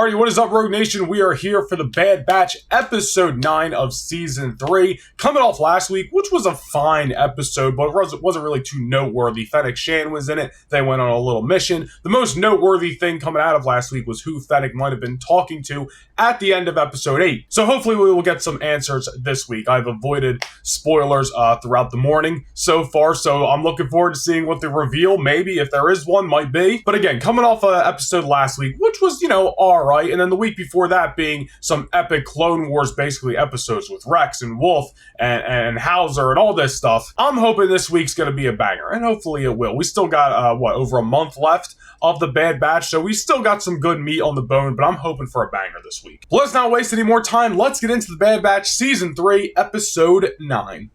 Alrighty, what is up, Rogue Nation? We are here for the Bad Batch, episode 9 of season 3. Coming off last week, which was a fine episode, but it wasn't really too noteworthy. Fennec Shan was in it. They went on a little mission. The most noteworthy thing coming out of last week was who Fennec might have been talking to at the end of episode 8. So hopefully we will get some answers this week. I've avoided spoilers throughout the morning so far, so I'm looking forward to seeing what the reveal, maybe, if there is one, might be. But again, coming off an episode last week, which was, alright, and then the week before that being some epic Clone Wars, basically, episodes with Rex and Wolf and Hauser and all this stuff. I'm hoping this week's going to be a banger, and hopefully it will. We still got, over a month left of the Bad Batch, so we still got some good meat on the bone, but I'm hoping for a banger this week. Let's not waste any more time. Let's get into the Bad Batch Season 3, Episode 9.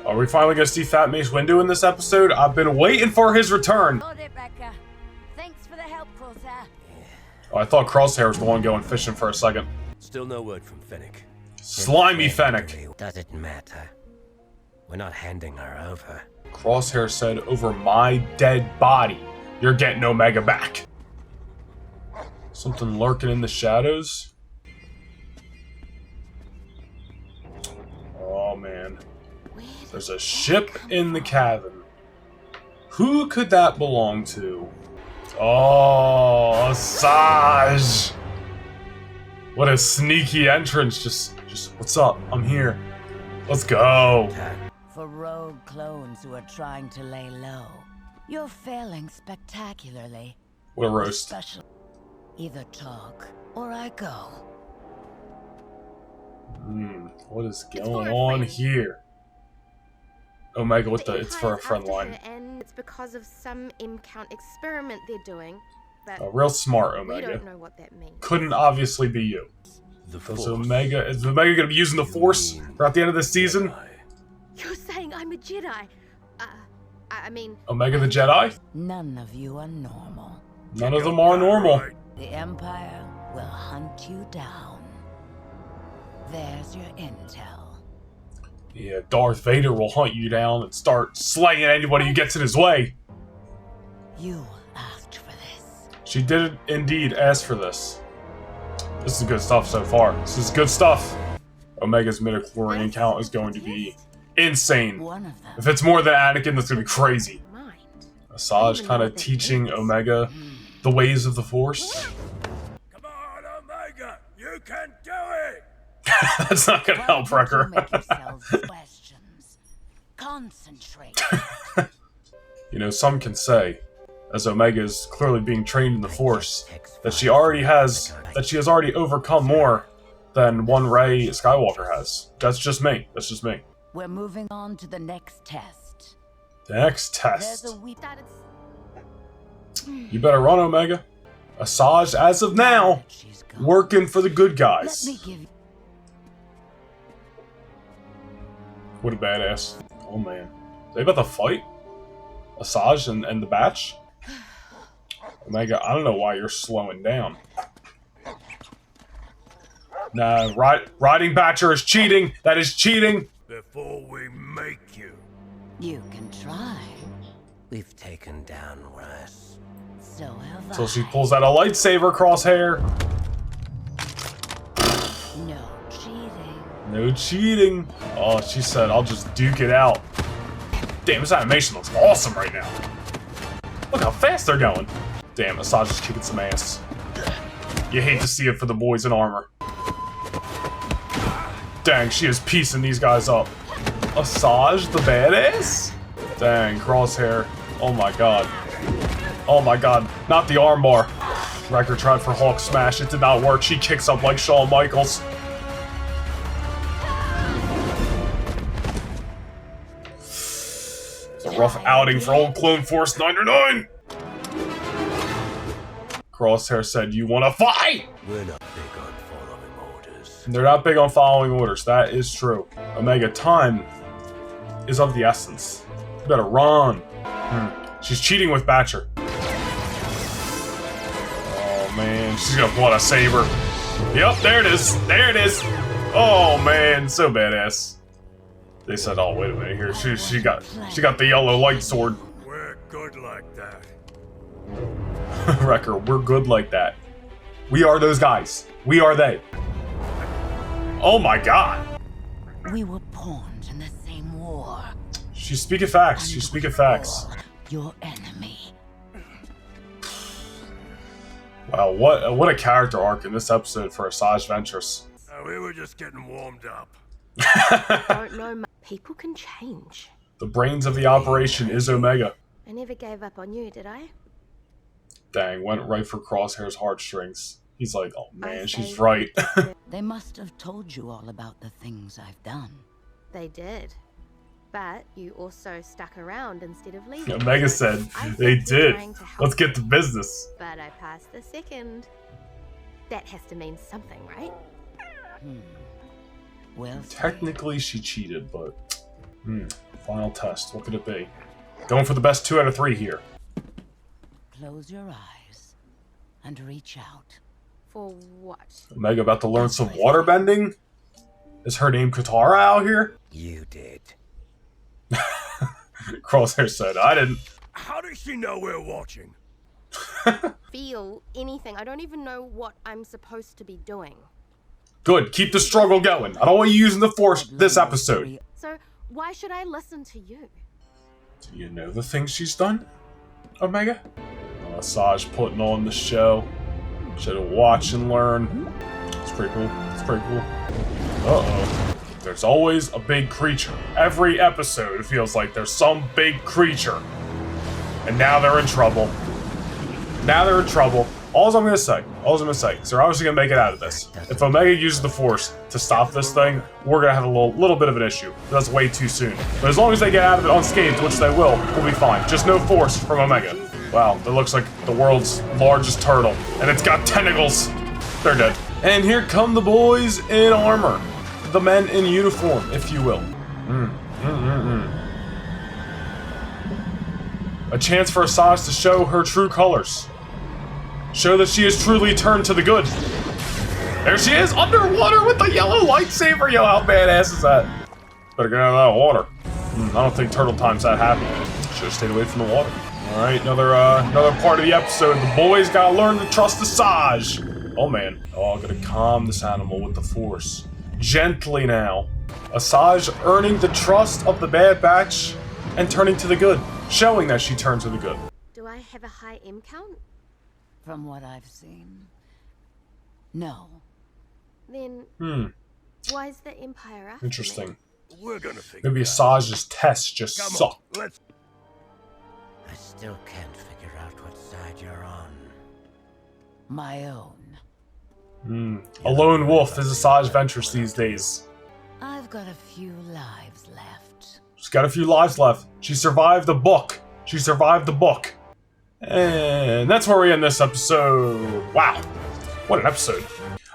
Are we finally going to see Fat Mace Windu in this episode? I've been waiting for his return. Thanks for the help, Crosshair. Oh, I thought Crosshair was the one going fishing for a second. Still no word from Fennec. Slimy Fennec. Does it matter? We're not handing her over. Crosshair said, over my dead body, you're getting Omega back. Something lurking in the shadows. Oh, man. There's a ship in the cabin. Who could that belong to? Oh, Asajj! What a sneaky entrance. Just, what's up? I'm here. Let's go. For rogue clones who are trying to lay low, you're failing spectacularly. What a roast. Special. Either talk or I go. What is going on here? Omega with it's for a friend line. And it's because of some M-count experiment they're doing. Real smart, We Omega. don't know what that means. Couldn't obviously be you. Is Omega going to be using the Force throughout the end of this season? You're saying I'm a Jedi? I mean... Omega the Jedi? None of you are normal. None of them are normal. The Empire will hunt you down. There's your intel. Yeah, Darth Vader will hunt you down and start slaying anybody who gets in his way. You asked for this. She did indeed ask for this. This is good stuff so far. This is good stuff. Omega's midichlorian count is going to be insane. One of them. If it's more than Anakin, that's going to be crazy. Mind. Asajj kind of teaching Omega the ways of the Force. Come on, Omega! You can do it! That's not going to help, Wrecker. Make yourselves questions. Concentrate. Some can say, as Omega is clearly being trained in the Force, that she has already overcome more than one Rey Skywalker has. That's just me. That's just me. We're moving on to the next test. The next There's test. a week. You better run, Omega. Asajj, as of now, working for the good guys. Let me give you. What a badass. Oh, man. Are they about to fight? Asajj and the Batch? Omega, I don't know why you're slowing down. Nah, riding Batcher is cheating. That is cheating. Before we make you. You can try. We've taken down worse. So have Until I. she pulls out a lightsaber, Crosshair. No cheating. No cheating. Oh, she said, I'll just duke it out. Damn, this animation looks awesome right now. Look how fast they're going. Damn, Asajj is kicking some ass. You hate to see it for the boys in armor. Dang, she is piecing these guys up. Asajj, the badass? Dang, Crosshair. Oh my god. Oh my god. Not the armbar. Wrecker tried for Hulk smash. It did not work. She kicks up like Shawn Michaels. It's a rough outing for old Clone Force 99. Crosshair said, you wanna fight? We're not big on following orders. They're not big on following orders. That is true. Omega, time is of the essence. You better run. She's cheating with Batcher. Oh, man. She's gonna pull out a saber. Yep, there it is. There it is. Oh, man. So badass. They said, oh, wait a minute here. She got the yellow light sword. We're good like that. Wrecker, we're good like that. We are those guys. We are they. Oh my god. We were pawns in the same war. She's speaking facts. She's speaking facts. Your enemy. Wow, what a character arc in this episode for Asajj Ventress. We were just getting warmed up. Don't know. People can change. The brains of the operation is Omega. I never gave up on you, did I? Dang, went right for Crosshair's heartstrings. He's like, oh man, I she's say- right. They must have told you all about the things I've done. They did. But you also stuck around instead of leaving. Omega so said, I they think you're did. trying to help Let's get to business. But I passed the second. That has to mean something, right? Well, Technically, she cheated, but... final test. What could it be? Going for the best 2 out of 3 here. close your eyes and reach out. For what? Omega about to learn some water bending? Is her name Katara out here? You did. Crosshair said, I didn't. How does she know we're watching? Feel anything. I don't even know what I'm supposed to be doing. Good, keep the struggle going. I don't want you using the Force this episode. So why should I listen to you? Do you know the things she's done, Omega? Asajj putting on the show. Should've watched and learned. It's pretty cool. It's pretty cool. Uh-oh. There's always a big creature. Every episode, it feels like there's some big creature. And now they're in trouble. Now they're in trouble. All's I'm gonna say, because they're obviously gonna make it out of this. If Omega uses the Force to stop this thing, we're gonna have a little bit of an issue. That's way too soon. But as long as they get out of it unscathed, which they will, we'll be fine. Just no Force from Omega. Wow, that looks like the world's largest turtle, and it's got tentacles. They're dead. And here come the boys in armor. The men in uniform, if you will. A chance for Asajj to show her true colors. Show that she is truly turned to the good. There she is, underwater with the yellow lightsaber. Yo, how badass is that? Better get out of that water. I don't think Turtle Time's that happy. Should've stayed away from the water. All right, another part of the episode. The boys gotta learn to trust Asajj. Oh man. Oh, I'm gonna calm this animal with the Force. Gently now. Asajj earning the trust of the Bad Batch and turning to the good. Showing that she turned to the good. Do I have a high M count? From what I've seen, no. Then why is the Empire after me? Interesting. We're gonna figure Maybe it out. Asajj's tests just Come suck. on, let's... I still can't figure out what side you're on. My own. A lone wolf is Asajj Ventress these days. I've got a few lives left. She's got a few lives left. She survived the book. She survived the book. And that's where we end this episode. Wow. What an episode.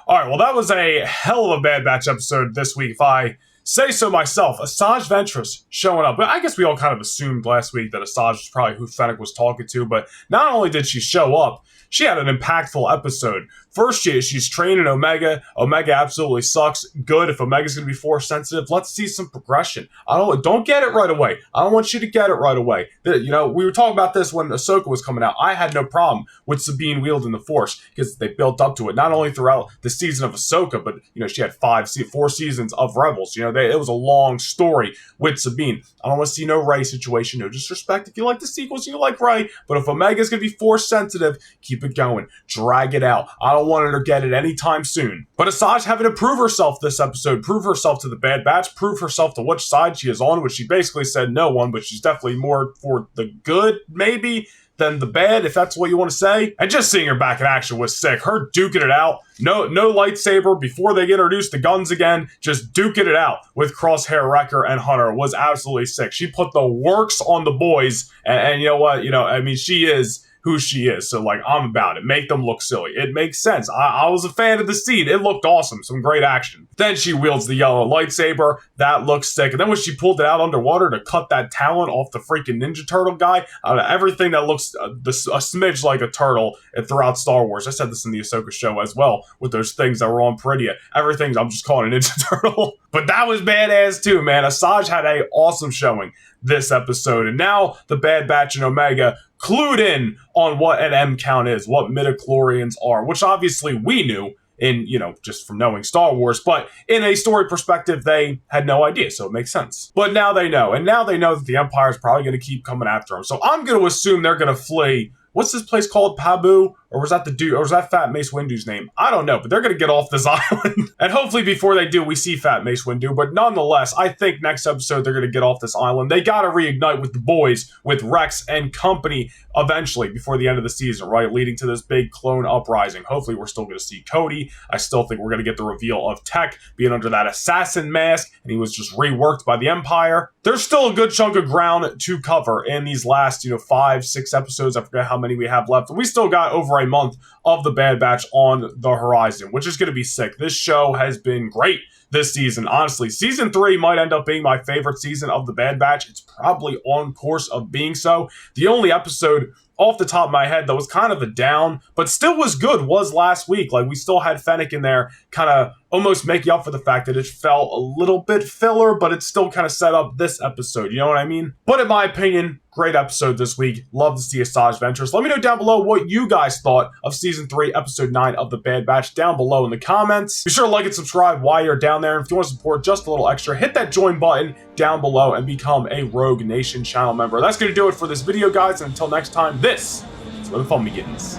Alright, well that was a hell of a Bad Batch episode this week, if I say so myself. Asajj Ventress showing up. But I guess we all kind of assumed last week that Asajj was probably who Fennec was talking to, but not only did she show up, she had an impactful episode. First, she's training Omega. Omega absolutely sucks. Good. If Omega's going to be Force sensitive, let's see some progression. Don't get it right away. I don't want you to get it right away. You know, we were talking about this when Ahsoka was coming out. I had no problem with Sabine wielding the Force because they built up to it, not only throughout the season of Ahsoka, but, you know, she had 4 seasons of Rebels. You know, it was a long story with Sabine. I don't want to see no Rey situation. No disrespect if you like the sequels, you like Rey. But if Omega's going to be Force sensitive, keep it going. Drag it out. I don't want her to get it anytime soon. But Asajj having to prove herself this episode, prove herself to the Bad Batch, prove herself to which side she is on, which she basically said no one, but she's definitely more for the good, maybe, than the bad, if that's what you want to say. And just seeing her back in action was sick. Her duking it out. No lightsaber before they get introduced to guns again. Just duking it out with Crosshair, Wrecker, and Hunter was absolutely sick. She put the works on the boys. And you know what? You know, I mean, she is who she is. So, like, I'm about it. Make them look silly. It makes sense. I was a fan of the scene. It looked awesome. Some great action. Then she wields the yellow lightsaber. That looks sick. And then when she pulled it out underwater to cut that talon off the freaking Ninja Turtle guy, everything that looks a smidge like a turtle throughout Star Wars. I said this in the Ahsoka show as well, with those things that were on Peridia. Everything, I'm just calling a Ninja Turtle. But that was badass too, man. Asajj had a awesome showing this episode. And now the Bad Batch and Omega clued in on what an M count is, what midichlorians are, which obviously we knew in, just from knowing Star Wars, but in a story perspective, they had no idea, so it makes sense. But now they know, and now they know that the Empire is probably going to keep coming after them. So I'm going to assume they're going to flee. What's this place called? Pabu? Or was that the dude? Or was that Fat Mace Windu's name? I don't know, but they're going to get off this island. And hopefully before they do, we see Fat Mace Windu. But nonetheless, I think next episode they're going to get off this island. They got to reignite with the boys, with Rex and company eventually before the end of the season, right? Leading to this big clone uprising. Hopefully we're still going to see Cody. I still think we're going to get the reveal of Tech being under that assassin mask, and he was just reworked by the Empire. There's still a good chunk of ground to cover in these last, 5, 6 episodes. I forget how many we have left. We still got over a month of the Bad Batch on the horizon, which is going to be sick. This show has been great this season. Honestly, season 3 might end up being my favorite season of the Bad Batch. It's probably on course of being so. The only episode off the top of my head that was kind of a down, but still was good, was last week. Like, we still had Fennec in there, kind of almost making up for the fact that it felt a little bit filler, but it still kind of set up this episode, you know what I mean? But in my opinion, great episode this week. Love to see Asajj Ventress. Let me know down below what you guys thought of Season 3, Episode 9 of The Bad Batch down below in the comments. Be sure to like and subscribe while you're down there. And if you want to support just a little extra, hit that join button down below and become a Rogue Nation channel member. That's going to do it for this video, guys. And until next time, this is where the fun begins.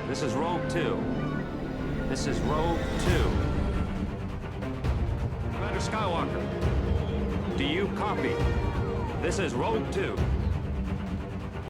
This is Rogue 2. This is Rogue 2. Commander Skywalker, do you copy? This is Rogue 2.